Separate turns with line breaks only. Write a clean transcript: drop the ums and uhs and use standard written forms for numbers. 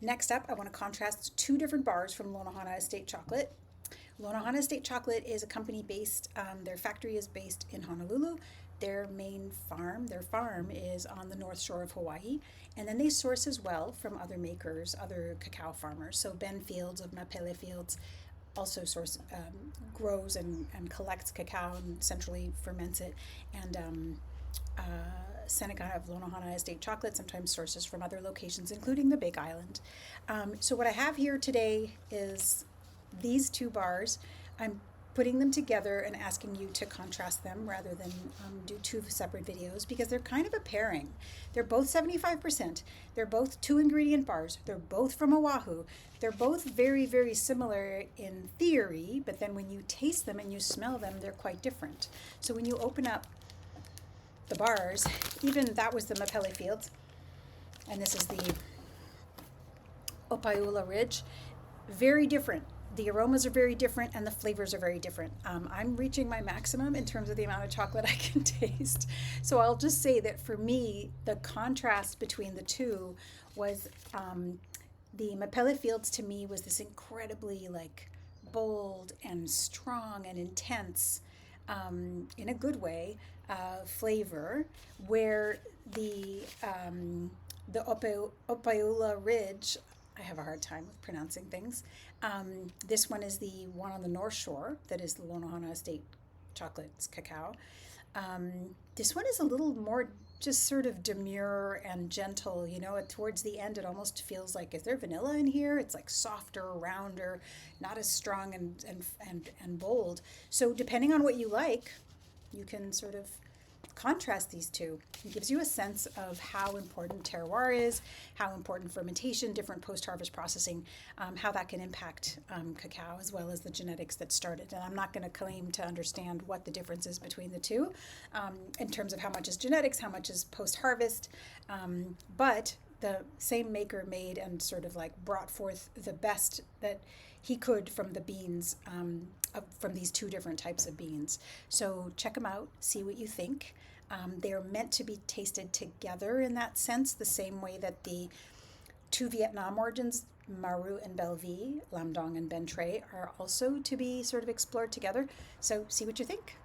Next up, I want to contrast two different bars from Lonohana Estate Chocolate. Lonohana Estate Chocolate is a company based, their factory is based in Honolulu. Their main farm, their farm is on the north shore of Hawaii. And then they source as well from other makers, other cacao farmers. So Ben Fields of Mapele Fields also grows and collects cacao and centrally ferments it. And Seneca of Lonohana Estate Chocolate sometimes sources from other locations, including the Big Island. So what I have here today is these two bars. I'm putting them together and asking you to contrast them rather than do two separate videos because they're kind of a pairing. They're both 75%. They're both two ingredient bars. They're both from Oahu. They're both very, very similar in theory, but then when you taste them and you smell them, they're quite different. So when you open up the bars, even that was the Mapele Fields, and this is the Opaeula Ridge, very different. The aromas are very different and the flavors are very different. I'm reaching my maximum in terms of the amount of chocolate I can taste. So I'll just say that for me, the contrast between the two was the Mapele Fields to me was this incredibly like bold and strong and intense, in a good way, flavor, where the Opaeula Ridge, I have a hard time with pronouncing things. This one is the one on the North Shore, that is the Lonohana Estate Chocolate's cacao. This one is a little more just sort of demure and gentle. You know, towards the end, it almost feels like, is there vanilla in here? It's like softer, rounder, not as strong and bold. So depending on what you like, you can sort of contrast these two. It gives you a sense of how important terroir is, how important fermentation, different post-harvest processing, how that can impact cacao, as well as the genetics that started. And I'm not going to claim to understand what the difference is between the two in terms of how much is genetics, how much is post-harvest, but the same maker made and sort of like brought forth the best that he could from the beans, from these two different types of beans. So check them out, see what you think. They're meant to be tasted together in that sense, the same way that the two Vietnam origins, Maru and Bellevue, Lam Dong and Ben Tre, are also to be sort of explored together. So see what you think.